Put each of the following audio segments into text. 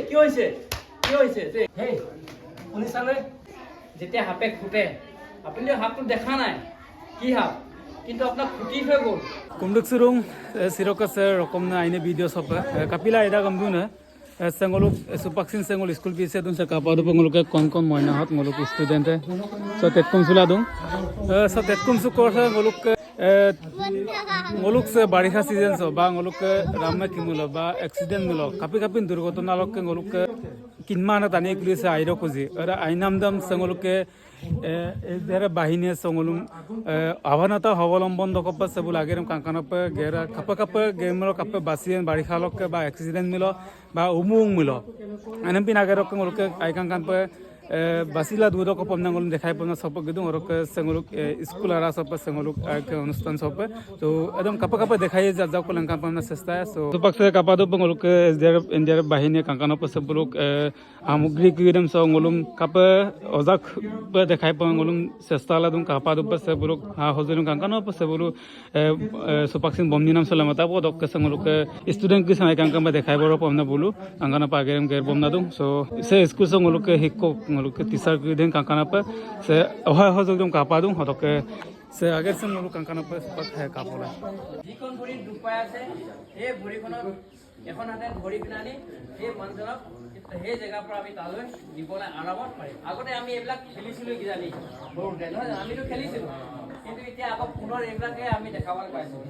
কি হৈছে হেই শুনিছানে যেতিয়া সাপে খুটে আপুনি সাপটো দেখা নাই কি সাপ কিন্তু আপোনাক খুটি থৈ গ'ল Kumduk surung sirokas rokomna aine video sopa kapila ida kamduna sengoluk supaksin sengol school pise dun se kapadu pengoluk kon moina hot ngoluk student so tetkum sula dung so tetkum su korsa ngoluk se barikha season so ba ngoluk ramma kimulo ba accident mulo kapi durghotona lok ngoluk kinmana tani kulise airo kuji ara ainamdam sengoluk এরা বাহিনী সঙ্গলুম আভানাতা অবলম্বন দকপ সেবুল আগেরম কাঙ্কানপ গেরা কাপে গেমল কাপে বাসিয়েন বারিখালক বা accident মিলো বা উমুং মিলো unpin আগেরক ওরকে আইকাঙ্কানপে বাসিলা দুধ কপম নাঙ্গলুম দেখাই পনা সব গেদুম ওরকে সেঙ্গলুক স্কুল আরা সব সেঙ্গলুক অনুষ্ঠান সব তো একদম কাপে দেখাই যাও কলঙ্কান পামনা চেষ্টা সো সুপাকসে কাপাদো পঙ্গলুক ইন্ডিয়ার বাহিনী কাঙ্কানপ সেবুলুক সামগ্রী কিদম সঙ্গলুম কাপে অজাক দেখাই পঙ্গলুম চেষ্টা লাদুম কাপাদো সেবুলুক হজুলুম কাঙ্কানপ সেবুলু সুপাকসিন বমনি নাম সলামতা পদক সেঙ্গলুক স্টুডেন্ট কি সাই কাঙ্কামে দেখাই বড় পমনা বলু কাঙ্কানপ আগেরম গের বমনা দুম সো সে স্কুল সঙ্গলুক শিক্ষক ngoluk tisar kiden kankana pa se ohai hojogdom kapadum hotoke se ager se ngoluk kankana pa sepak hai kapola যিখন ভৰি দুপাই আছে এই ভৰিখনত এখন হাতে ভৰি কিনানি এই মঞ্চলক সেই জেগাৰ পৰা আমি তালৈ নিবলৈ আৰামত পাৰিম আগতে আমি এইবিলাক খেলিছিলোঁ কিজানি সৰুতে নহয় আমিতো খেলিছিলোঁ কিন্তু এতিয়া আকৌ পুনৰ এইবিলাকে আমি দেখাবলৈ পাইছোঁ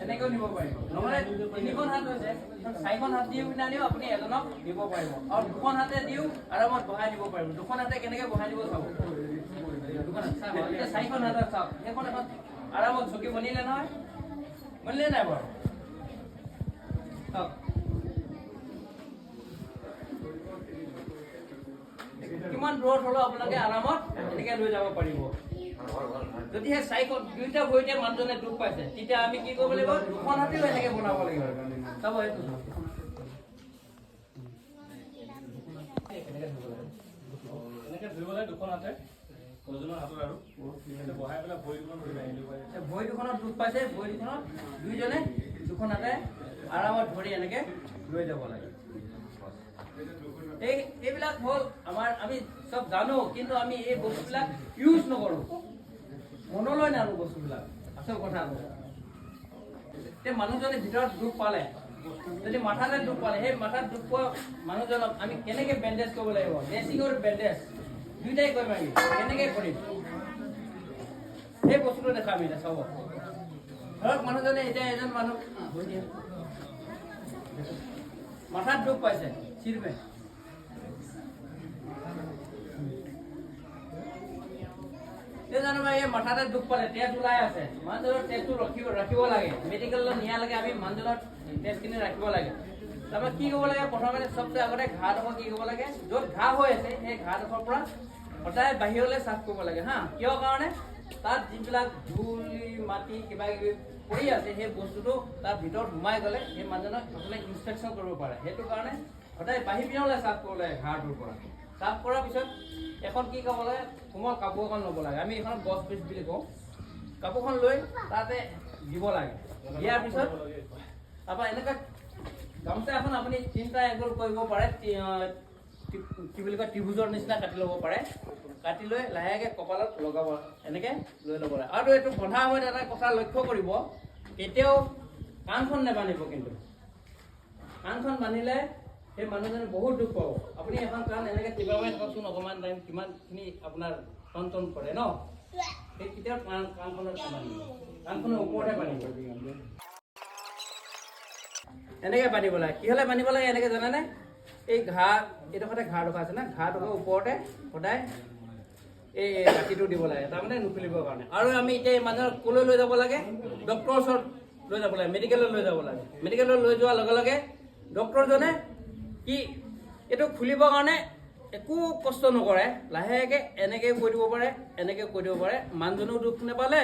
এনেকৈ নিব পাৰিব নহ'লে তিনিখন হাত হৈছে চাৰিখন হাত দিও কিনানিও আপুনি এজনক নিব পাৰিব আৰু দুখন হাতে দিও আৰামত বহাই দিব পাৰিব দুখন হাতে কেনেকৈ বহাই দিব চাব দুখন হাত চাব এতিয়া চাৰিখন হাতত চাওক সেইখন এখন আৰামত ঝুঁকি বনিলে নহয় বনিলে নাই বাৰু চাওক কিমান দূৰত হ'লেও আপোনালোকে আৰামত এনেকৈ লৈ যাব পাৰিব যদিহে চাইখন দুইটা ভৰিতে মানুহজনে দুখ পাইছে তেতিয়া আমি কি কৰিব লাগিব দুখন হাতেও এনেকৈ বনাব লাগিব চাব এইটো এনেকৈ ধৰিব লাগে দুখন হাতে ওজনৰ হাতত আৰু বহাই পেলাই ভৰি দুখনত দুখ পাইছে ভৰি দুখনত দুইজনে দুখন হাতে আৰামত ধৰি এনেকৈ লৈ যাব লাগে এইবিলাক হ'ল আমাৰ আমি চব জানো কিন্তু আমি এই বস্তুবিলাক ইউজ নকৰোঁ মনলৈ নানো বস্তুবিলাক আচল কথা এতিয়া মানুহজনে ভিতৰত দুখ পালে যদি মাথাতে দুখ পালে সেই মাথাত দুখ পোৱা মানুহজনক আমি কেনেকৈ বেণ্ডেজ কৰিব লাগিব ড্ৰেছিঙৰ বেণ্ডেজ দুইটাই কৰিম আমি কেনেকৈ কৰিম সেই বস্তুটো দেখাম এতিয়া চাব ধৰক মানুহজনে এতিয়া এজন মানুহ মাথাত দুখ পাইছে চিৰপে জানো এই মাথাতে দুখ পালে তেজ ওলাই আছে মানুহজনৰ তেজটো ৰাখিব লাগে মেডিকেললৈ নিয়ালৈকে আমি মানুহজনৰ তেজখিনি ৰাখিব লাগে তাৰপৰা কি কৰিব লাগে প্ৰথমতে চবচে আগতে ঘাঁডোখৰ কি কৰিব লাগে য'ত ঘাঁহ হৈ আছে সেই ঘাঁডোখৰ পৰা সদায় বাহিৰলৈ চাফ কৰিব লাগে হা কিয় কাৰণে তাত যিবিলাক ধূলি মাটি কিবা কিবি পৰি আছে সেই বস্তুটো তাৰ ভিতৰত সোমাই গ'লে সেই মানুহজনক আপোনাৰ ইনফেকশ্যন কৰিব পাৰে সেইটো কাৰণে সদায় বাহিৰ পিনলৈ চাফ কৰিব লাগে ঘাঁহটোৰ পৰা চাফ কৰাৰ পিছত এখন কি কৰিব লাগে কোমল কাপোৰ এখন ল'ব লাগে আমি এখন গছ পিচ বুলি কওঁ কাপোৰখন লৈ তাতে দিব লাগে দিয়াৰ পিছত তাৰপৰা এনেকৈ গামোচা এখন আপুনি তিনিটা এংগল কৰিব পাৰে কি বুলি কয় ত্ৰিভুজৰ নিচিনা কাটি ল'ব পাৰে কাটি লৈ লাহেকৈ কপালত লগাব এনেকৈ লৈ ল'ব লাগে আৰু এইটো বন্ধা সময়ত এটা কথা লক্ষ্য কৰিব কেতিয়াও কাণখন নেবান্ধিব কিন্তু কাণখন বান্ধিলে সেই মানুহজনে বহুত দুখ পাব আপুনি এখন কাণ এনেকৈ টিপাবাই থাককচোন অকণমান টাইম কিমানখিনি আপোনাৰ টন কৰে ন সেই কেতিয়াও কাণখনত কাণখনৰ ওপৰতে বান্ধিব এনেকৈ বান্ধিব লাগে কি হ'লে বান্ধিব লাগে এনেকৈ জানেনে এই ঘাঁহ এইডোখৰতে ঘাঁহ ডোখৰ আছে না ঘাঁহডোখৰ ওপৰতে সদায় এই ৰাতিটো দিব লাগে তাৰমানে নুখুলিবৰ কাৰণে আৰু আমি এতিয়া এই মানুহক ক'লৈ লৈ যাব লাগে ডক্টৰৰ ওচৰত লৈ যাব লাগে মেডিকেলত লৈ যাব লাগে মেডিকেলত লৈ যোৱাৰ লগে লগে ডক্টৰজনে কি এইটো খুলিবৰ কাৰণে একো কষ্ট নকৰে লাহেকৈ এনেকৈ কৈ দিব পাৰে এনেকৈ কৈ দিব পাৰে মানুহজনেও দুখ নাপালে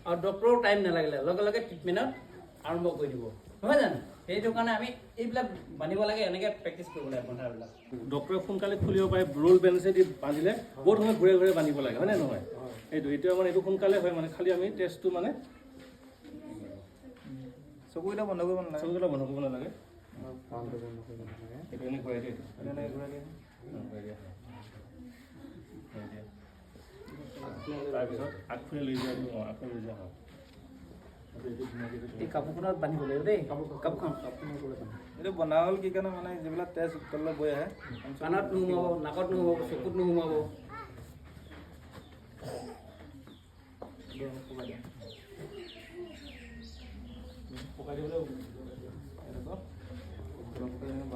আৰু ডক্টৰো টাইম নালাগিলে লগে লগে ট্ৰিটমেণ্টত আৰম্ভ কৰি দিব নহয় জানো সেইটো কাৰণে আমি এইবিলাক বান্ধিব লাগে এনেকৈ প্ৰেক্টিচ কৰিব লাগে বন্ধাবিলাক ডক্টৰে সোনকালে খুলিব পাৰে ৰোল বেণ্ডেজেদি বান্ধিলে বহুত সময় ঘূৰে ঘূৰে বান্ধিব লাগে হয়নে নহয় এইটো এতিয়া মানে এইটো সোনকালে হয় মানে খালি আমি টেষ্টটো মানে চকুকেইটা বন্ধ কৰিব নালাগে চকুকেইটা বন্ধ কৰিব নালাগে এইটো এনেই ঘূৰাই দিয়ে তাৰপিছত আগফালে লৈ যোৱা আগফালে লৈ যোৱা হয় এই কাপোৰখনত বান্ধিব লাগিব দেই কাপোৰখন এইটো বনোৱা হ'ল কি কাৰণে মানে যিবিলাক তেজ তললৈ বৈ আহে কাণত নোসোমাব নাকত নোসোমাব চকুত নোসোমাব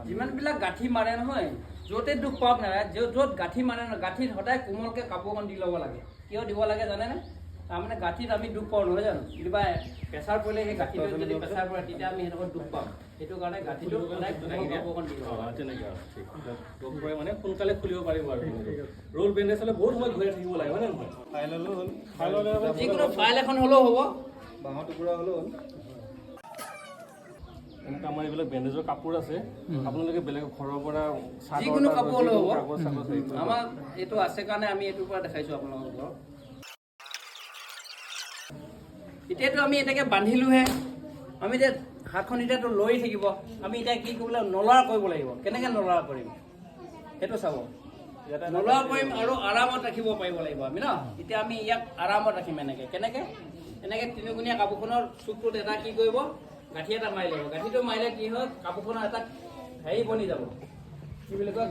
যিমানবিলাক গাঁঠি মাৰে নহয় য'তে দুখ পাওক নাই য'ত গাঁঠি মাৰে নহয় গাঁঠিত সদায় কোমলকৈ কাপোৰখন দি ল'ব লাগে কিয় দিব লাগে জানেনে তাৰমানে গাঁঠিত আমি দুখ পাওঁ নহয় জানো কিবা প্ৰেছাৰ পৰিলে সেই গাঁঠিটো যদি প্ৰেছাৰ পৰে তেতিয়া আমি সেইডোখৰত দুখ পাওঁ সেইটো কাৰণে গাঁঠিটো সদায় কোমল কাপোৰখন দি ল'ব লাগে তেনেকৈ আৰু দুখ পৰে মানে সোনকালে খুলিব পাৰিব আৰু ৰোল বেণ্ডেজ হ'লে বহুত সময় ঘূৰাই থাকিব লাগে হয় নে নহয় খাই ল'লেও হ'ল খাই ল'লে যিকোনো ফাইল এখন হ'লেও হ'ব বাঁহৰ টুকুৰা হ'লেও হ'ল এনেকৈ আমাৰ এইবিলাক বেণ্ডেজৰ কাপোৰ আছে আপোনালোকে বেলেগ ঘৰৰ পৰা যিকোনো কাপোৰ হ'লেও হ'ব কাগজ চাগজ হেৰি কৰিব আমাৰ এইটো আছে কাৰণে আমি এইটোৰ পৰা দেখাইছোঁ আপোনালোকৰ ঘৰত এতিয়াতো আমি এনেকৈ বান্ধিলোহে আমি এতিয়া হাতখন এতিয়াতো লৰি থাকিব আমি এতিয়া কি কৰিব লাগিব নলৰা কৰিব লাগিব কেনেকৈ নলৰা কৰিম সেইটো চাব নলৰা কৰিম আৰু আৰামত ৰাখিব পাৰিব লাগিব আমি ন এতিয়া আমি ইয়াক আৰামত ৰাখিম কেনেকৈ তিনিগুণীয়া কাপোৰখনৰ চুকটোত এটা কি কৰিব গাঁঠি এটা মাৰি ল'ব গাঁঠিটো মাৰিলে কি হয় কাপোৰখনৰ এটা হেৰি বনি যাব কি বুলি কয়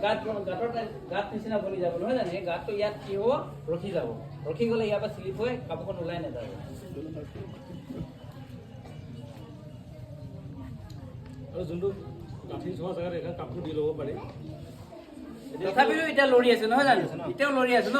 গাঁত নিচিনা বনি যাব নহয় জানো সেই গাঁতটো ইয়াত কি হ'ব ৰখি যাব ৰখি গ'লে ইয়াৰ পৰা শ্লিপ হৈ কাপোৰখন ওলাই নাযাব আৰু যোনটো গাঁঠি চোৱা জেগাত এখন কাপোৰ দি ল'ব পাৰি তথাপিও এতিয়া লৰি আছে নহয় জানো এতিয়াও লৰি আছে ন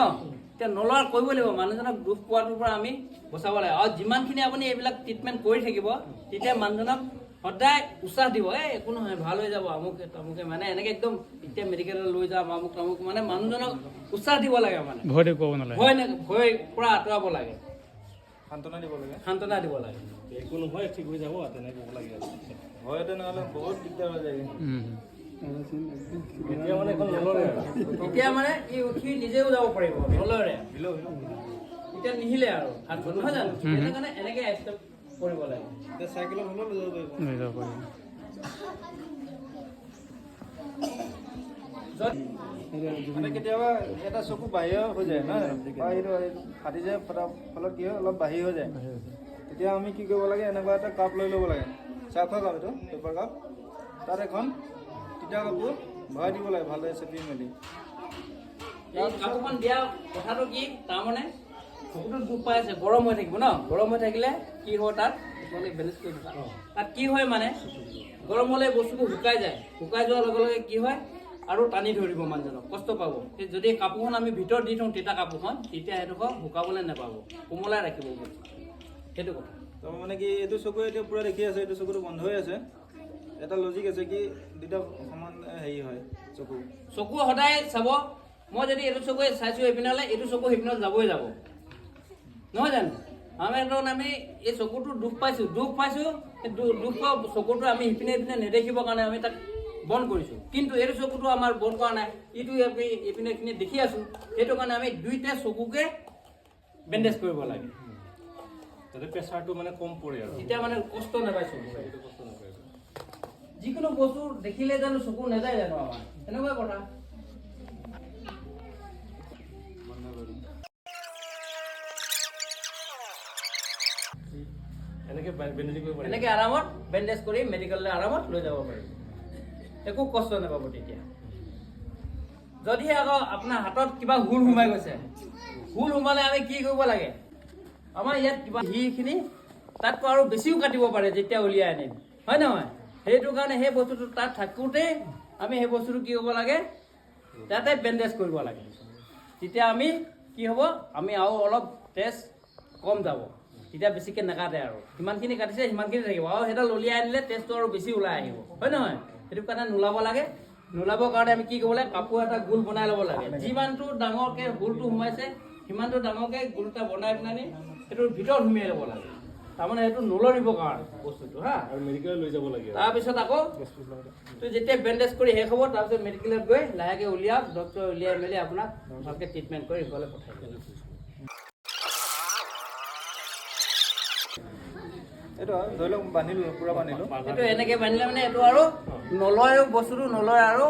এতিয়া নলৰা কৰিব লাগিব মানুহজনক দুখ পোৱাটোৰ পৰা আমি বচাব লাগে আৰু যিমানখিনি আপুনি এইবিলাক ট্ৰিটমেণ্ট কৰি থাকিব তেতিয়া মানুহজনক সদায় উৎসাহ দিব একো নহয় ভাল হৈ যাব আমুকে তামুকে মানে এনেকৈ একদম এতিয়া মেডিকেললৈ লৈ যাম আমুক তামুক মানে মানুহজনক উৎসাহ দিব লাগে মানে ভয় দেখুৱাব নালাগে ভয় পৰা আঁতৰাব লাগে সান্তনা দিব লাগে সান্তনা দিব লাগে একো নহয় ঠিক হৈ যাব তেনেকৈ ক'ব লাগে আৰু ভয়তে নহ'লে বহুত দিগদাৰ হৈ যায় এতিয়া মানে এখন নলৰে আৰু এতিয়া মানে সি নিজেও যাব পাৰিব নলৰে এতিয়া নিহিলে আৰু হাতখন নহয় জানো সেইটো কাৰণে এনেকৈ ষ্টেপ কৰিব লাগে এতিয়া চাইকেলত হ'লেও লৈ যাব পাৰিব লৈ যাব পাৰিব মানে কেতিয়াবা এটা চকু বাহিৰ হৈ যায় নহয় বা এইটো ফাটি যায় ফটাৰ ফলত কি হয় অলপ বাহিৰ হৈ যায় তেতিয়া আমি কি কৰিব লাগে এনেকুৱা এটা কাপ লৈ ল'ব লাগে চাফা কাপ এইটো পেপাৰ কাপ তাত এখন তিতা কাপোৰ ভৰাই দিব লাগে ভালদৰে চেপি মেলি এই কাপোৰখন দিয়া কথাটো কি তাৰমানে চকুটোত দুখ পাই আছে গৰম হৈ থাকিব ন গৰম হৈ থাকিলে কি হয় তাত বেলেঞ্চ কৰি দিবা তাত কি হয় মানে গৰম হ'লে বস্তুটো শুকাই যায় শুকাই যোৱাৰ লগে লগে কি হয় আৰু টানি ধৰিব মানুহজনক কষ্ট পাব যদি কাপোৰখন আমি ভিতৰত দি থওঁ তিতা কাপোৰখন তেতিয়া সেইডোখৰ শুকাবলৈ নাপাব কোমলাই ৰাখিব সেইটো কথা তাৰমানে কি এইটো চকুৱে এতিয়া পূৰা দেখি আছে এইটো চকুটো বন্ধ হৈ আছে এটা লজিক আছে কি দুটা সমান হেৰি হয় চকু সদায় চাব মই যদি এইটো চকুৱে চাইছোঁ এইপিনলৈ এইটো চকু সেইপিনত যাবই যাব নহয় জানো আমি এই চকুটো দুখ পাইছোঁ দুখ পোৱা চকুটো আমি সিপিনে নেদেখিবৰ কাৰণে আমি তাক বন্ধ কৰিছোঁ কিন্তু এইটো চকুটো আমাৰ বন্ধ কৰা নাই ইটো আমি এইপিনে দেখি আছোঁ সেইটো কাৰণে আমি দুইটা চকুকে বেণ্ডেজ কৰিব লাগে যাতে প্ৰেছাৰটো মানে কম পৰে আৰু তেতিয়া মানে কষ্ট নাপায় চকু যিকোনো বস্তু দেখিলে জানো চকু নাযায় জানো আমাৰ এনেকুৱা কথা এনেকৈ বেণ্ডেজ কৰিব পাৰি এনেকৈ আৰামত বেণ্ডেজ কৰি মেডিকেললৈ আৰামত লৈ যাব পাৰিব একো কষ্ট নাপাব তেতিয়া যদিহে আকৌ আপোনাৰ হাতত কিবা হুল সোমাই গৈছে হুল সোমালে আমি কি কৰিব লাগে আমাৰ ইয়াত কিবা সিখিনি তাতকৈ আৰু বেছিও কাটিব পাৰে যেতিয়া উলিয়াই আনিম হয় নহয় সেইটো কাৰণে সেই বস্তুটো তাত থাকোঁতেই আমি সেই বস্তুটো কি হ'ব লাগে তাতে বেণ্ডেজ কৰিব লাগে তেতিয়া আমি কি হ'ব আমি আৰু অলপ তেজ কম যাব তেতিয়া বেছিকৈ নাকাটে আৰু যিমানখিনি কাটিছে সিমানখিনি থাকিব আৰু সেইডাল উলিয়াই আনিলে তেজটো আৰু বেছি ওলাই আহিব হয় নহয় সেইটো কাৰণে নোলাব লাগে নোলাবৰ কাৰণে আমি কি কৰিব লাগে কাপোৰ এটা গোল বনাই ল'ব লাগে যিমানটো ডাঙৰকৈ গোলটো সোমাইছে সিমানটো ডাঙৰকৈ গোল এটা বনাই পেলাই সেইটোৰ ভিতৰত সুমিয়াই ল'ব লাগে তাৰমানে সেইটো নলৰিবৰ কাৰণে বস্তুটো হা আৰু মেডিকেললৈ লৈ যাব লাগে তাৰপিছত আকৌ যেতিয়া বেণ্ডেজ কৰি শেষ হ'ব তাৰপিছত মেডিকেলত গৈ লাহেকৈ উলিয়াওক ডক্টৰে উলিয়াই মেলি আপোনাক ভালকৈ ট্ৰিটমেণ্ট কৰি ঘৰলৈ পঠাই দিব এইটো ধৰি লওক বান্ধিলোঁ পূৰা বান্ধিলোঁ এইটো এনেকৈ বান্ধিলে মানে এইটো আৰু নলয় বস্তুটো নলয় আৰু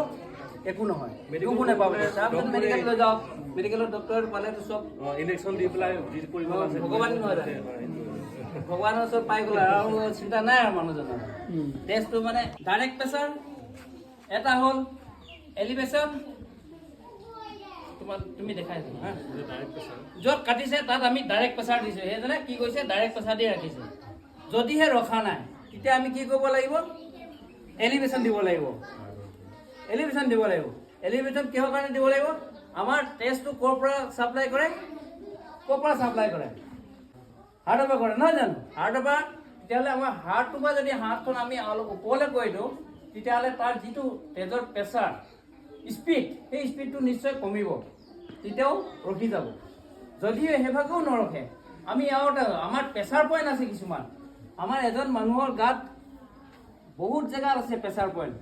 একো নহয় একো নাপাব তাৰপিছত মেডিকেল লৈ যাওক মেডিকেলত ডক্টৰ পালেতো চব ইলেকশ্যন দি পেলাই যি কৰিব আছে ভগৱান নহয় ভগৱানৰ ওচৰত পাই গ'ল আৰু চিন্তা নাই আৰু মানুহজনৰ টেষ্টটো মানে ডাইৰেক্ট প্ৰেছাৰ এটা হ'ল এলিভেশ্যন তুমি দেখাইছা হা য'ত কাটিছে তাত আমি ডাইৰেক্ট প্ৰেছাৰ দিছোঁ সেইজনে কি কৈছে ডাইৰেক্ট প্ৰেছাৰ দি ৰাখিছে যদিহে ৰখা নাই তেতিয়া আমি কি কৰিব লাগিব এলিভেশ্যন দিব লাগিব এলিভেশ্যন দিব লাগিব এলিভেশ্যন কিহৰ কাৰণে দিব লাগিব আমাৰ টেষ্টটো ক'ৰ পৰা ছাপ্লাই কৰে হাৰ্টৰ পৰা কৰে নহয় জানো হাৰ্টৰ পৰা তেতিয়াহ'লে আমাৰ হাৰ্টটোৰ পৰা যদি হাৰ্টখন আমি অলপ ওপৰলৈ কৰি দিওঁ তেতিয়াহ'লে তাৰ যিটো তেজৰ প্ৰেছাৰ স্পীড সেই স্পীডটো নিশ্চয় কমিব তেতিয়াও ৰখি যাব যদিও সেইভাগেও নৰখে আমি আৰু আমাৰ প্ৰেছাৰ পইণ্ট আছে কিছুমান আমাৰ এজন মানুহৰ গাত বহুত জেগাত আছে প্ৰেছাৰ পইণ্ট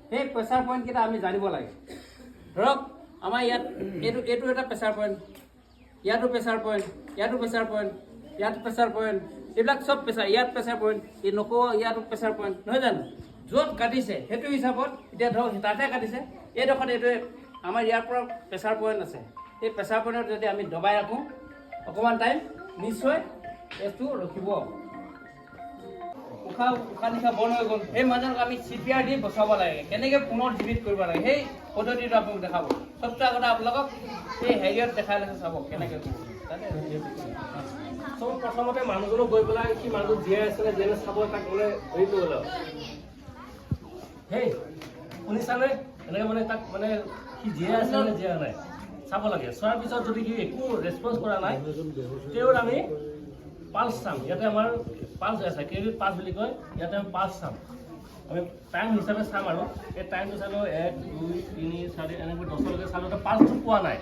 সেই প্ৰেছাৰ পইণ্টকেইটা আমি জানিব লাগে ধৰক আমাৰ ইয়াত এইটো এটা প্ৰেছাৰ পইণ্ট ইয়াতো প্ৰেছাৰ পইণ্ট ইয়াতো প্ৰেছাৰ পইণ্ট ইয়াত প্ৰেছাৰ পইণ্ট এইবিলাক চব প্ৰেছাৰ ইয়াত প্ৰেছাৰ পইণ্ট এই নকওঁ ইয়াতো প্ৰেছাৰ পইণ্ট নহয় জানো য'ত কাটিছে সেইটো হিচাপত এতিয়া ধৰক তাতে কাটিছে এইডোখৰত এইটোৱে আমাৰ ইয়াৰ পৰা প্ৰেছাৰ পইণ্ট আছে এই প্ৰেছাৰ পইণ্টত যদি আমি দবাই ৰাখোঁ অকণমান টাইম নিশ্চয় এইটো ৰখিব উশাহ নিশাহ বন্ধ হৈ গ'ল সেই মানুহক আমি CPR দি বচাব লাগে কেনেকৈ পুনৰ জীৱিত কৰিব লাগে সেই পদ্ধতিটো আপোনাক দেখাব সবটো আগতে আপোনালোকক সেই হেৰিয়ত দেখাই লৈছে চাব কেনেকৈ চব প্ৰথমতে মানুহজনক গৈ পেলাই কি মানুহজন জীয়াই আছিলে যেনে চাব তাক মানে হেৰি কৰিব লাগে হেই শুনিছানে এনেকৈ মানে তাক মানে সি জীয়াই আছে নে জীয়াই নাই চাব লাগে চোৱাৰ পিছত যদি সি একো ৰেছপন্স কৰা নাই তেওঁৰ আমি পালছ চাম ইয়াতে আমাৰ পালছ আছে ক্ৰেডিট পালছ বুলি কয় ইয়াতে আমি পালছ চাম আমি টাইম হিচাপে চাম আৰু এই টাইমটো চালোঁ 1 2 3 4 এনেকৈ 10লৈকে চালোঁ পালছটো পোৱা নাই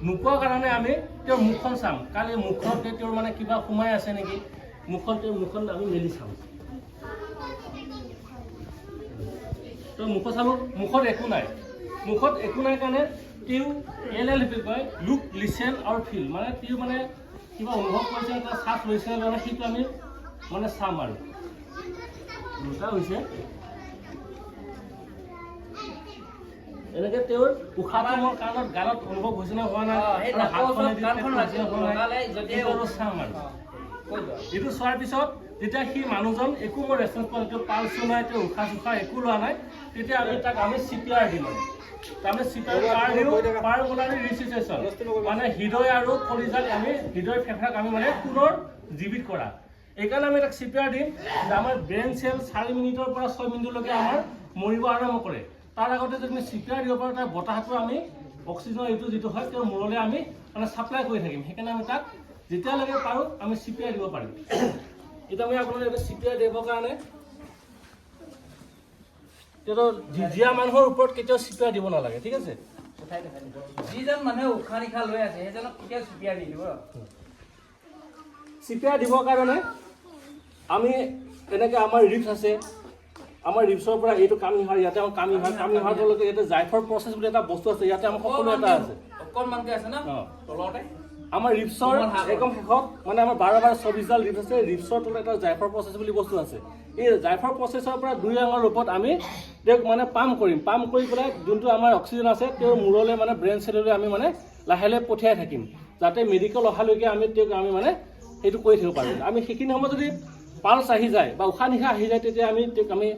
নোপোৱাৰ কাৰণে আমি তেওঁৰ মুখখন চাম কালি মুখতে তেওঁৰ মানে কিবা সোমাই আছে নেকি মুখখন আমি মেলি চাম তো মুখ চালোঁ মুখত একো নাই কাৰণে তেওঁ LL বুলি কয় লুক লিচেন আৰু ফিল মানে তেওঁ মানে কিবা অনুভৱ কৰিছে এটা শ্বাস লৈছে মানে সেইটো আমি মানে চাম আৰু দুটা হৈছে এনেকৈ তেওঁৰ উশাহৰ কাৰণত গালত অনুভৱ হৈছে নে হোৱা নাই চাম আৰু এইটো চোৱাৰ পিছত যেতিয়া সি মানুহজন একো মোৰ ৰেচপন্স পোৱা নাই পালছো নাই তেওঁ উশাহ চুশাহ একো লোৱা নাই তেতিয়া আমি তাক আমি CPR দিম তাৰমানে CPR পাৰমোলাৰি ৰিচিটেশ্যন মানে হৃদয় আৰু কলিজাক আমি হৃদয় ফেফৰাক আমি মানে পুনৰ জীৱিত কৰা এইকাৰণে আমি তাক CPR দিম যে আমাৰ ব্ৰেইন চেল 4 মিনিটৰ পৰা 6 মিনিটলৈকে আমাৰ মৰিব আৰম্ভ কৰে তাৰ আগতে যদি আমি CPR দিব পাৰোঁ তাৰ বতাহটো আমি অক্সিজেনৰ এইটো যিটো হয় তেওঁৰ মূৰলৈ আমি মানে ছাপ্লাই কৰি থাকিম সেইকাৰণে আমি তাক যেতিয়ালৈকে পাৰোঁ আমি CPR দিব পাৰিম এতিয়া আমি আপোনালোকে CPR দিবৰ কাৰণে জীয়া মানুহৰ ওপৰত কেতিয়াও CPR দিব নালাগে ঠিক আছে যিজন মানুহে উশাহ নিশাহ লৈ আছে সেইজনক কেতিয়াও CPR নিদিব CPR দিবৰ কাৰণে আমি এনেকৈ আমাৰ ৰিপছ আছে আমাৰ ৰিপছৰ পৰা এইটো কামিহাড় ইয়াতে আমাৰ কামিহাড়লৈকে ইয়াতে জাইফৰ প্ৰচেছ বুলি এটা বস্তু আছে ইয়াতে আমাৰ সকলো এটা আছে অকণমানকৈ আছে ন তলতে আমাৰ ৰিপছৰ একদম শেষত মানে আমাৰ 12-24ডাল ৰিপছ আছে ৰিপছৰ তলত এটা জাইফৰ প্ৰচেছ বুলি বস্তু আছে এই জাইফৰ প্ৰচেছৰ পৰা 2 আঙুলৰ ৰূপত আমি তেওঁক মানে পাম্প কৰি পেলাই যোনটো আমাৰ অক্সিজেন আছে তেওঁৰ মূৰলৈ মানে ব্ৰেইন চেললৈ আমি মানে লাহে লাহে পঠিয়াই থাকিম যাতে মেডিকেল অহালৈকে আমি তেওঁক আমি মানে সেইটো কৰি থাকিব পাৰোঁ আমি সেইখিনি সময়ত যদি পালছ আহি যায় বা উশাহ নিশাহ আহি যায় তেতিয়া আমি তেওঁক আমি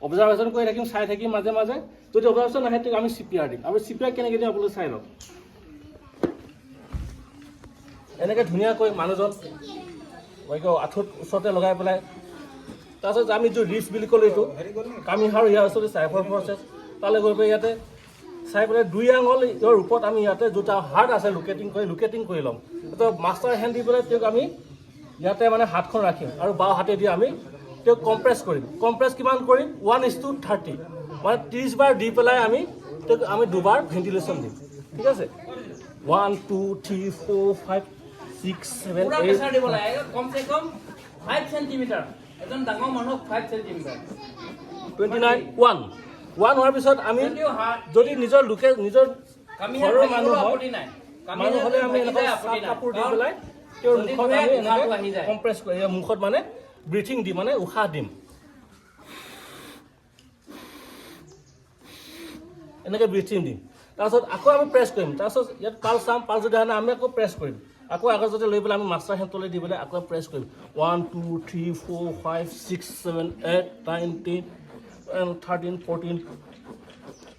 অবজাৰ্ভেশ্যন কৰি থাকিম চাই থাকিম মাজে মাজে যদি অবজাৰ্ভেশ্যন নাহে তেওঁক আমি CPR দিম আৰু CPR কেনেকৈ দিম আপোনালোকে চাই লওক এনেকৈ ধুনীয়াকৈ মানুহজন আঁঠুত ওচৰতে লগাই পেলাই তাৰপিছত আমি যিটো ৰিপছ বুলি ক'লোঁ এইটো কামিহাড় ইয়াৰ ওচৰতে জাইফৰ প্ৰচেছ তালৈ গৈ পেলাই ইয়াতে চাই পেলাই 2 আঙুল ইয়াৰ ওপৰত আমি ইয়াতে দুটা হাৰ্ট আছে লোকেটিং কৰি ল'ম তো মাষ্টাৰ হেণ্ড দি পেলাই তেওঁক আমি ইয়াতে মানে হাতখন ৰাখিম আৰু বাওঁ হাতেদি আমি তেওঁক কম্প্ৰেছ কৰিম কিমান কৰিম 1:30 মানে 30 বাৰ দি পেলাই আমি তেওঁক আমি 2 বাৰ ভেণ্টিলেশ্যন দিম ঠিক আছে 1 2 3 4 5 6 7 8 দিব লাগে কমসে কম 5 সেন্টিমিটাৰ এজন ডাঙৰ মানুহক 5 সেন্টিমিটাৰ 29 1 হোৱাৰ পিছত আমি যদি নিজৰ ঘৰৰ মানুহ হ'লে আমি এনেকুৱা কাপোৰ দি পেলাই তেওঁৰ মুখত আমি এনেকৈ কম্প্ৰেছ কৰি মুখত মানে ব্ৰিথিং দিম মানে উশাহ দিম এনেকৈ ব্ৰিথিং দিম তাৰপিছত আকৌ আমি প্ৰেছ কৰিম তাৰপিছত ইয়াত পাল চাম পাল যদি আহে আমি আকৌ প্ৰেছ কৰিম আকৌ আগত যদি লৈ পেলাই আমি মাষ্টাৰ হেণ্ডলৈ দি পেলাই আকৌ প্ৰেছ কৰিম 1 2 3 4 5 6 7 8 9 10 13 14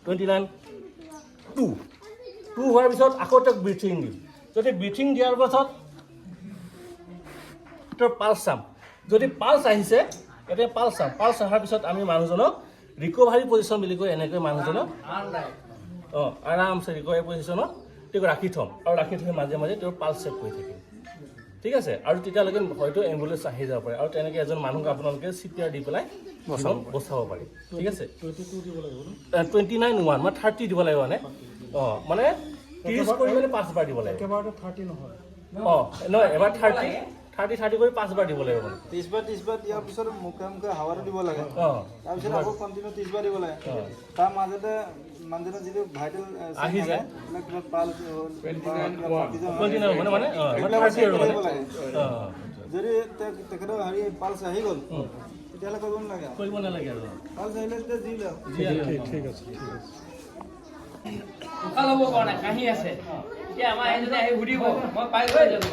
29 2 হোৱাৰ পিছত আকৌ তেওঁক ব্ৰিথিং দিম যদি ব্ৰিথিং দিয়াৰ পাছত তোৰ পালছ চাম যদি পালছ আহিছে এতিয়া পালছ চাম পালছ অহাৰ পিছত আমি মানুহজনক ৰিকভাৰী পজিশ্যন বুলি কৈ এনেকৈ মানুহজনক আৰামছে ৰিকভাৰী পজিশ্যনত তেওঁক ৰাখি থ'ম আৰু ৰাখি থৈ মাজে মাজে তেওঁৰ পালছ চেক কৰি থাকিম ঠিক আছে আৰু তেতিয়ালৈকে হয়তো এম্বুলেঞ্চ আহি যাব পাৰে আৰু তেনেকৈ এজন মানুহক আপোনালোকে CPR দি পেলাই বচাব পাৰে ঠিক আছে 29 মানে 30 দিব লাগিব মানে মানে 30 কৰি মানে 5 বাৰ দিব লাগিব একেবাৰতে 30 নহয় নহয় এবাৰ 30 কৰি 5 বাৰ দিব লাগিব মানে 30 বাৰ দিয়াৰ পিছত মুখে মুখে হাৱাটো দিব লাগে তাৰপিছত আকৌ কণ্টিনিউ 30 বাৰ দিব লাগে তাৰ মাজতে যিটো ভাইটেল আহি যায় কিবা পাল 29 মানে 30 আৰু মানে যদি তেখেতৰ হেৰি পালছ আহি গ'ল তেতিয়াহ'লে কৰিব নালাগে আৰু পালছ আহিলে তেতিয়া ঠিক আছে উশাহ ল'ব পৰা নাই কাহি আছে এতিয়া আমাৰ এজনে আহি সুধিব মই পাই গৈ যাম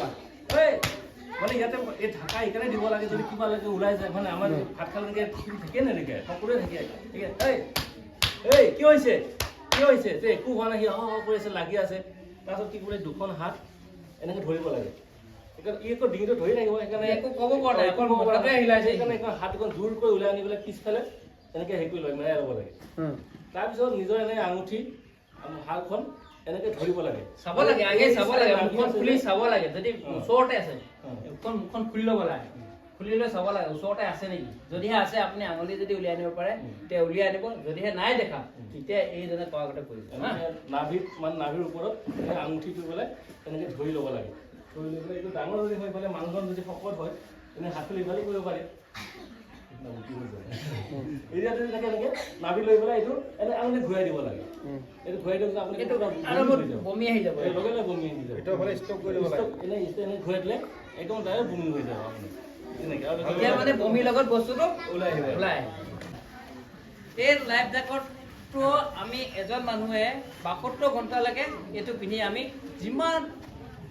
মানে ইয়াতে এই ঢাকা এইকাৰণে দিব লাগে যদি কিবা লাগে ওলাই যায় মানে আমাৰ ভাত খালেকে থাকে নেকি সকলোৱে থাকে ঠিক আছে এই কি হৈছে যে একো হোৱা নাই কৰি আছে লাগি আছে তাৰপিছত কি বোলে দুখন হাত এনেকৈ ধৰিব লাগে ই আকৌ ডিঙিটো ধৰি থাকিব সেইকাৰণে একো ক'ব পৰা নাই অকল মুখতে আহিলাইছে সেইকাৰণে হাতখন জোৰকৈ ওলাই আনি পেলাই পিছফালে এনেকৈ হেৰি কৰি লৈ মেৰাই ল'ব লাগে তাৰপিছত নিজৰ এনে আঙুঠি হাতখন এনেকৈ ধৰিব লাগে চাব লাগে আগে চাব লাগে মুখখন খুলি চাব লাগে যদি ওচৰতে আছে মুখখন খুলি ল'ব লাগে খুলি লৈ চাব লাগে ওচৰতে আছে নেকি যদিহে আছে আপুনি আঙুলি যদি উলিয়াই আনিব পাৰে তেতিয়া উলিয়াই আনিব যদিহে নাই দেখা তেতিয়া এইজনে কোৱাৰ আগতে কৰিব নাভিৰ ওপৰত আঙুঠি কৰি পেলাই এনেকৈ ধৰি ল'ব লাগে ধৰি লৈ পেলাই এইটো ডাঙৰ যদি হৈ পেলাই মানুহজন যদি শকত হয় তেনে হাতটো ইফালে কৰিব পাৰে এতিয়া যদি থাকে এনেকৈ নাভি লৈ পেলাই এইটো এনে আঙুলি ঘূৰাই দিব লাগে এইটো ঘূৰাই দিলে আপুনি বমি আহি যাব লগে লগে বমি আহি যাব ষ্টপ কৰি দিব লাগে এনে ঘূৰাই দিলে একদম ডাইৰেক্ট বমি হৈ যাব আপুনি এতিয়া মানে বমিৰ লগত বস্তুটো ওলাই এই লাইফ জেকেটটো আমি এজন মানুহে 72 ঘণ্টালৈকে এইটো পিন্ধি আমি যিমান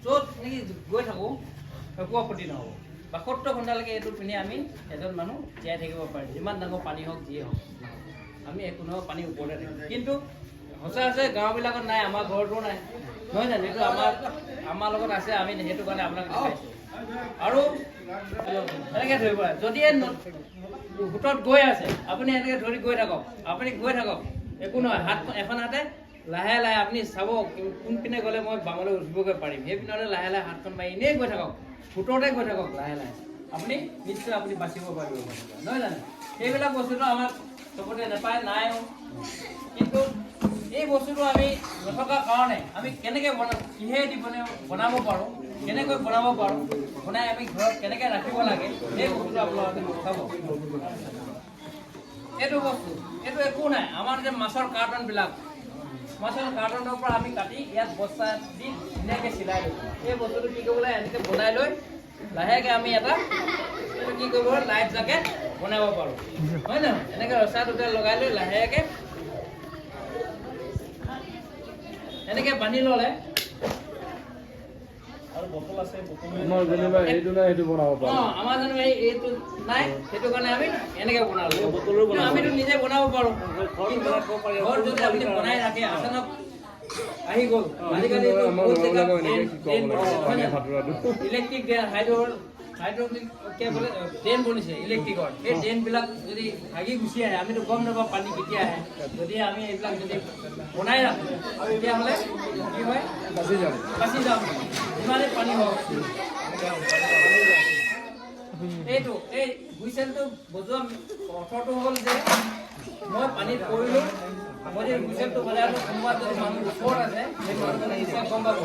য'ত নেকি গৈ থাকোঁ একো আপত্তি নহ'ব 72 ঘণ্টালৈকে এইটো পিন্ধি আমি এজন মানুহ জীয়াই থাকিব পাৰিম যিমান ডাঙৰ পানী হওক যিয়ে হওক আমি একো নহয় পানীৰ ওপৰতে থাকিম কিন্তু সচৰাচৰ গাঁওবিলাকত নাই আমাৰ ঘৰতো নাই নহয় জানো এইটো আমাৰ লগত আছে আমি সেইটো কাৰণে আপোনাক দেখাইছোঁ আৰু এনেকৈ ধৰিব লাগে যদিহে গোটত গৈ আছে আপুনি এনেকৈ ধৰি গৈ থাকক আপুনি গৈ থাকক একো নহয় এখন হাতে লাহে লাহে আপুনি চাব কোনপিনে গ'লে মই বামলৈ উঠিবগৈ পাৰিম সেইপিনতে লাহে লাহে হাতখন মাৰি এনেই গৈ থাকক গোটতে গৈ থাকক লাহে লাহে আপুনি নিশ্চয় আপুনি বাচিব পাৰিব নহয় জানো সেইবিলাক বস্তুটো আমাক চবতে নাপায় নাইও কিন্তু এই বস্তুটো আমি নথকাৰ কাৰণে আমি কেনেকৈ কিহেদি বনাব পাৰোঁ কেনেকৈ বনাব পাৰোঁ বনাই আমি ঘৰত কেনেকৈ ৰাখিব লাগে সেই বস্তুটো আপোনালোকে চাব এইটো বস্তু এইটো একো নাই আমাৰ যে মাছৰ কাৰ্টনবিলাক মাছৰ কাৰ্টনৰ পৰা আমি কাটি ইয়াত বস্তা দি ধুনীয়াকৈ চিলাই দিওঁ এই বস্তুটো কি কৰিব লাগে এনেকৈ বনাই লৈ লাহেকৈ আমি এটা এইটো কি কৰিব লাগে লাইফ জেকেট বনাব পাৰোঁ হয় নহয় এনেকৈ ৰচা দুটা লগাই লৈ লাহেকৈ এনেকৈ বান্ধি ল'লে আৰু বটল আছে আমাৰ যেনিবা এইটো নাই সেইটো বনাব পাৰোঁ আমাৰ জানো এইটো নাই সেইটো কাৰণে আমি এনেকৈ বনালোঁ বটলো আমিতো নিজে বনাব পাৰোঁ ঘৰত যদি আপুনি বনাই ৰাখে আচানক আহি গ'ল আজিকালি ইলেক্ট্ৰিক হাইড্ৰলিক বোলে ড্ৰেইন বনিছে ইলেক্ট্ৰিকৰ সেই ড্ৰেইনবিলাক যদি ভাগি গুচি আহে আমিতো গম নাপাওঁ পানী কেতিয়া আহে যদি আমি এইবিলাক যদি বনাই ৰাখোঁ তেতিয়াহ'লে কি হয় বাচি যাম যিমানেই পানী হওক এইটো এই হুইচেলটো বজোৱা অৰ্থটো হ'ল যে মই পানীত পৰিলোঁ মই যদি হুইচেলটো বজালোঁ কোনোবা যদি মানুহ ওচৰত আছে সেই মানুহজনে নিশ্চয় গম পাব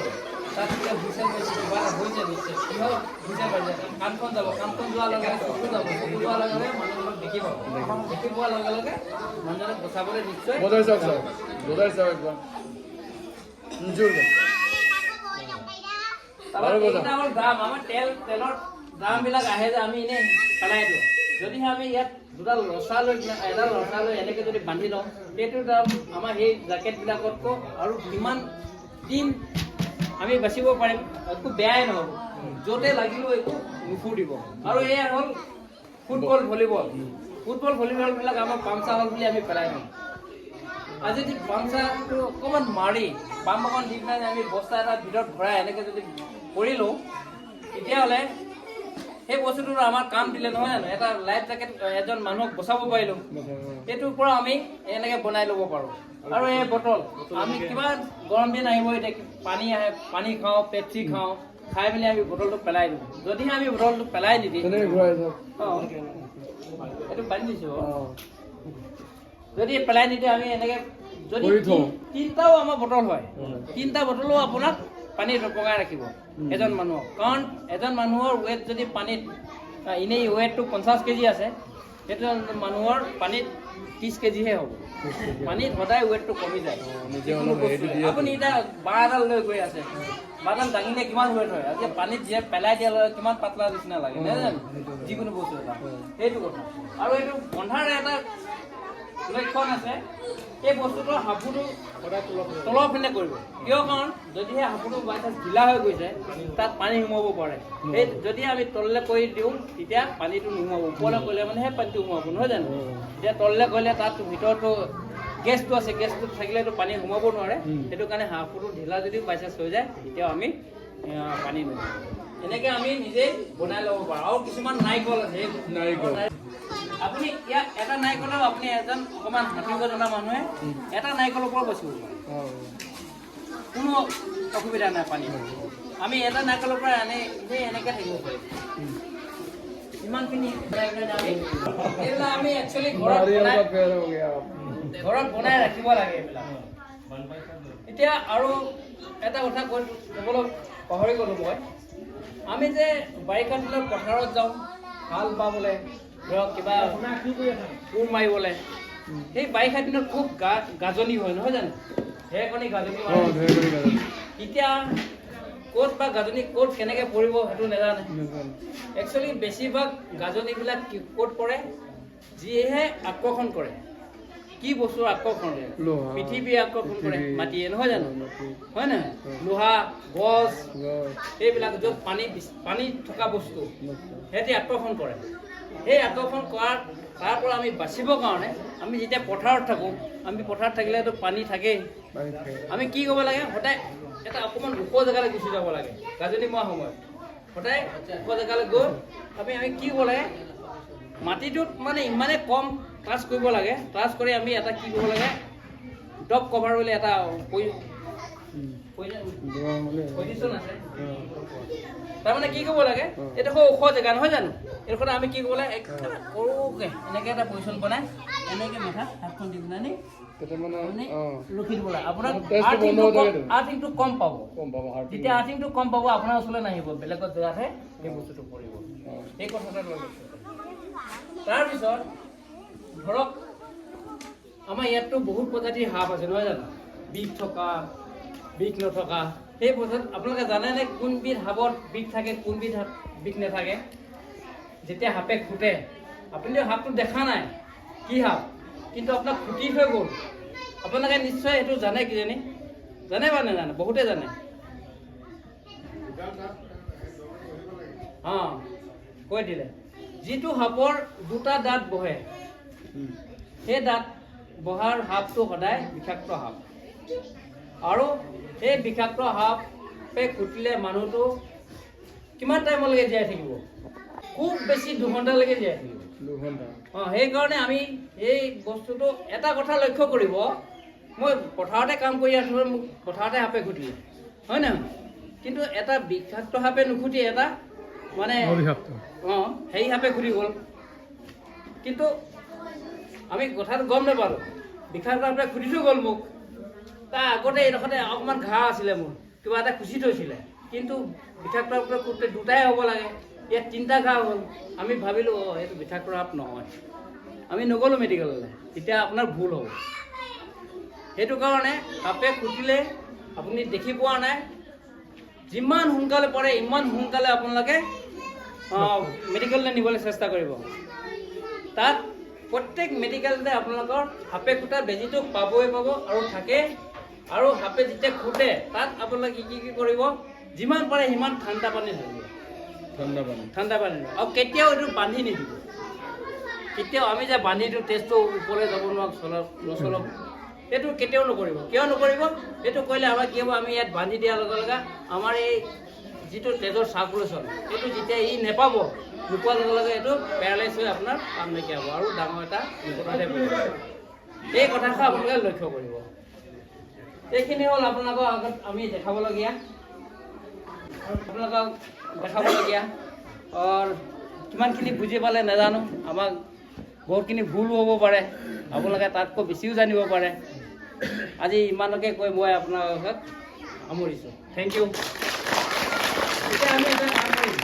তাত এতিয়া হুইচেল পাইছে কিবা এটা হৈছে নিশ্চয় কি হ'ল হুইচেল পাইছে কাণখন যাব কাণখন যোৱাৰ লগে লগে চকু যাব চকু যোৱাৰ লগে লগে মানুহজনক দেখি পাব দেখি পোৱাৰ লগে লগে মানুহজনক বচাবলৈ নিশ্চয় বজাই চাওক একদম এটা হ'ল দাম আমাৰ তেলৰ ড্ৰামবিলাক আহে যে আমি এনেই পেলাই দিওঁ। যদিহে আমি ইয়াত দুডাল ৰচা লৈ এডাল ৰচা লৈ এনেকৈ যদি বান্ধি লওঁ, সেইটো ড্ৰাম আমাৰ সেই জেকেটবিলাকতকৈ আৰু কিমান দিন আমি বাচিব পাৰিম, একো বেয়াই নহ'ব, য'তে লাগিলেও একো নুফুৰিব। আৰু এয়া হ'ল ফুটবল ভলীবল। ফুটবল ভলীবলবিলাক আমাৰ পামচা হ'ল বুলি আমি পেলাই দিওঁ। আজি যদি পামচাটো অকণমান মাৰি পাম্প অকণ দি পেলাই আমি বস্তা এটা ভিতৰত ভৰাই এনেকৈ যদি কৰি লওঁ, তেতিয়াহ'লে সেই বস্তুটো আমাৰ কাম দিলে নহয় জানো? এটা লাইফ জেকেট এজন মানুহক বচাব পাৰিলোঁ। সেইটোৰ পৰা আমি এনেকৈ বনাই ল'ব পাৰোঁ। আৰু এই বটল আমি কিমান গৰম দিন আহিব, এতিয়া পানী আহে, পানী খাওঁ, পেপচি খাওঁ, খাই মেলি আমি বটলটো পেলাই দিওঁ। যদিহে আমি বটলটো পেলাই নিদিওঁ, অঁ এইটো বান্ধি দিছোঁ, যদি পেলাই নিদিওঁ আমি এনেকৈ যদি তিনিটাও আমাৰ বটল হয়, তিনিটা বটলো আপোনাক পানীত ৰপঙাই ৰাখিব এজন মানুহক। কাৰণ এজন মানুহৰ ৱেট যদি পানীত এনেই ৱেটটো 50 কেজি আছে, সেইটো মানুহৰ পানীত 30 কেজিহে হ'ব। পানীত সদায় ৱেটটো কমি যায়। আপুনি এতিয়া বাঁহ এডাল লৈ গৈ আছে, বাঁহডাল দাঙিলে কিমান ৱেট হয়, আজি পানীত যে পেলাই দিয়া লগে কিমান পাতলা নিচিনা লাগে, নহয় জানো? যিকোনো বস্তু এটা, সেইটো কথা। আৰু এইটো বন্ধাৰ এটা লক্ষণ আছে, এই বস্তুটো সাঁপোৰটো তলৰ পিনে কৰিব। কিয়? কাৰণ যদিহে সাঁপোৰটো বাই চান্স ঢিলা হৈ গৈছে, তাত পানী সোমাব পাৰে। সেই যদি আমি তললৈ কৰি দিওঁ, তেতিয়া পানীটো নোসোমাব। ওপৰলৈ কৰিলে মানেহে পানীটো সোমাব, নহয় জানো? এতিয়া তললৈ কৰিলে তাত ভিতৰতো গেছটো আছে, গেছটো থাকিলেতো পানী সোমাব নোৱাৰে। সেইটো কাৰণে সাঁপোৰটো ঢিলা যদি বাই চান্স হৈ যায়, তেতিয়াও আমি পানী নোসোমাব। এনেকৈ আমি নিজেই বনাই ল'ব পাৰোঁ। আৰু কিছুমান নাৰিকল আছে, নাৰিকল আপুনি ইয়াত এটা নাৰিকলেও আপুনি এজন অকণমান সাঁতুৰিব জনা মানুহে এটা নাৰিকলৰ পৰা বচিব পাৰে, কোনো অসুবিধা নাই পানী। আমি এটা নাৰিকলৰ পৰা এনেই এনেকৈ থাকিব পাৰিম। ইমানখিনি আমি এইবিলাক আমি একচুৱেলি ঘৰত বনাই ৰাখিব লাগে এইবিলাক। এতিয়া আৰু এটা কথা ক'বলৈ পাহৰি গ'লোঁ মই, আমি যে বাৰিষা দিনত পথাৰত যাওঁ হাল বাবলৈ, ধৰক কিবা কোৰ মাৰিবলৈ, সেই বাৰিষা দিনত খুব গাজনি হয়, নহয় জানো? ঢেৰেকণি গাজনি হয়। এতিয়া ক'ত বা গাজনি ক'ত কেনেকৈ পৰিব সেইটো নাজানে। একচুৱেলি বেছিভাগ গাজনিবিলাক ক'ত পৰে, যিহে আকৰ্ষণ কৰে, কি বস্তুৰ আকৰ্ষণ কৰে, পৃথিৱীয়ে আকৰ্ষণ কৰে, মাটিয়ে, নহয় জানো? হয় নহয়? লোহা, গছ, সেইবিলাক য'ত পানীত থকা বস্তু সিহঁতে আকৰ্ষণ কৰে। সেই আকৰ্ষণ কৰাৰ তাৰ পৰা আমি বাচিবৰ কাৰণে আমি যেতিয়া পথাৰত থাকোঁ, আমি পথাৰত থাকিলেতো পানী থাকেই, আমি কি কৰিব লাগে, সদায় এটা অকণমান ওখ জেগালৈ গুচি যাব লাগে। গাজনি মৰা সময়ত সদায় ওখ জেগালৈ গৈ আমি কি কৰিব লাগে, মাটিটোত মানে ইমানেই কম টাচ কৰিব লাগে, টাচ কৰি আমি এটা কি কৰিব লাগে, ডপ কভাৰ বুলি এটা পজিশ্যন আছে, তাৰমানে কি কৰিব লাগে, এইডোখৰ ওখ জেগা নহয় জানো? এইডোখৰত আমি কি কৰিব লাগে, একেবাৰে সৰুকৈ এনেকৈ এটা পজিশ্যন বনাই এনেকৈ মাথাত হাতখন দি পেলাই ৰখি দিব লাগে। আপোনাৰ আৰ্থিংটো কম পাব। যেতিয়া আৰ্থিংটো কম পাব, আপোনাৰ ওচৰলৈ নাহিব, বেলেগত জেগাতহে সেই বস্তুটো পৰিব। সেই কথাটা লৈ তাৰপিছত ধৰক আমাৰ ইয়াততো বহুত প্ৰজাতিৰ সাপ আছে, নহয় জানো? বিষ থকা, বিষ নথকা। সেই বস্তুত আপোনালোকে জানেনে কোনবিধ সাপত বিষ থাকে, কোনবিধ বিষ নাথাকে? যেতিয়া সাপে খুটে, আপুনিতো সাপটো দেখা নাই কি সাপ, কিন্তু আপোনাক খুটি থৈ গ'ল, আপোনালোকে নিশ্চয় সেইটো জানে, কিজানি জানে বা নাজানে? বহুতে জানে। অঁ, কৈ দিলে, যিটো সাপৰ দুটা দাঁত বহে, সেই দাঁত বহাৰ সাপটো সদায় বিষাক্ত সাপ। আৰু সেই বিষাক্ত সাপে খুটিলে মানুহটো কিমান টাইমলৈকে জীয়াই থাকিব? খুব বেছি 2 ঘণ্টালৈকে জীয়াই থাকিব। অঁ, সেইকাৰণে আমি এই বস্তুটো এটা কথা লক্ষ্য কৰিব, মই পথাৰতে কাম কৰি আছোঁ, মোক পথাৰতে সাপে খুটিলে, হয় নহয়? কিন্তু এটা বিষাক্ত সাপে নুখুটি এটা মানে অঁ হেৰি সাপে খুটি গ'ল, কিন্তু আমি কথাটো গম নাপালোঁ। বিষাক্ত সাপে খুটি থৈ গ'ল মোক, তাৰ আগতে এইডোখৰতে অকণমান ঘাঁহ আছিলে, মোৰ কিবা এটা খুচি থৈছিলে, কিন্তু বিষাক্ত সাপে খুটোতে দুটাই হ'ব লাগে, ইয়াত 3টা ঘাঁহ হ'ল। আমি ভাবিলোঁ এইটো বিষাক্ত সাপ নহয়, আমি নগ'লোঁ মেডিকেললৈ। তেতিয়া আপোনাৰ ভুল হ'ব। সেইটো কাৰণে সাপে খুটিলে আপুনি দেখি পোৱা নাই, যিমান সোনকালে পাৰে ইমান সোনকালে আপোনালোকে মেডিকেললৈ নিবলৈ চেষ্টা কৰিব। তাত প্ৰত্যেক মেডিকেলতে আপোনালোকৰ সাপে খুটা বেজীটো পাবই পাব আৰু থাকে। আৰু সাপে যেতিয়া খুটে তাত আপোনালোকে কি কৰিব, যিমান পাৰে সিমান ঠাণ্ডা পানী ধৰিব, ঠাণ্ডা পানী আৰু কেতিয়াও এইটো বান্ধি নিদিব। কেতিয়াও আমি যে বান্ধি দিওঁ তেজটো ওপৰলৈ যাব নচলক, সেইটো কেতিয়াও নকৰিব। কিয় নকৰিব? সেইটো কৰিলে আমাৰ কি হ'ব, আমি ইয়াত বান্ধি দিয়াৰ লগে লগে আমাৰ এই যিটো তেজৰ চাৰ্কুলেশ্যন সেইটো যেতিয়া ই নোপাব, নোপোৱাৰ লগে লগে এইটো পেৰালাইজ হৈ আপোনাৰ কাম নাইকিয়া হ'ব আৰু ডাঙৰ এটা বিপদতে পৰিব। এই কথাষাৰ আপোনালোকে লক্ষ্য কৰিব। এইখিনি হ'ল আপোনালোকৰ আগত আমি দেখাবলগীয়া কিমানখিনি বুজি পালে নাজানো, আমাক বহুতখিনি ভুলো হ'ব পাৰে, আপোনালোকে তাতকৈ বেছিও জানিব পাৰে। আজি ইমানকে কৈ মই আপোনালোকক সামৰিছোঁ। Thank you. এতিয়া আমি এটা কাম কৰিম।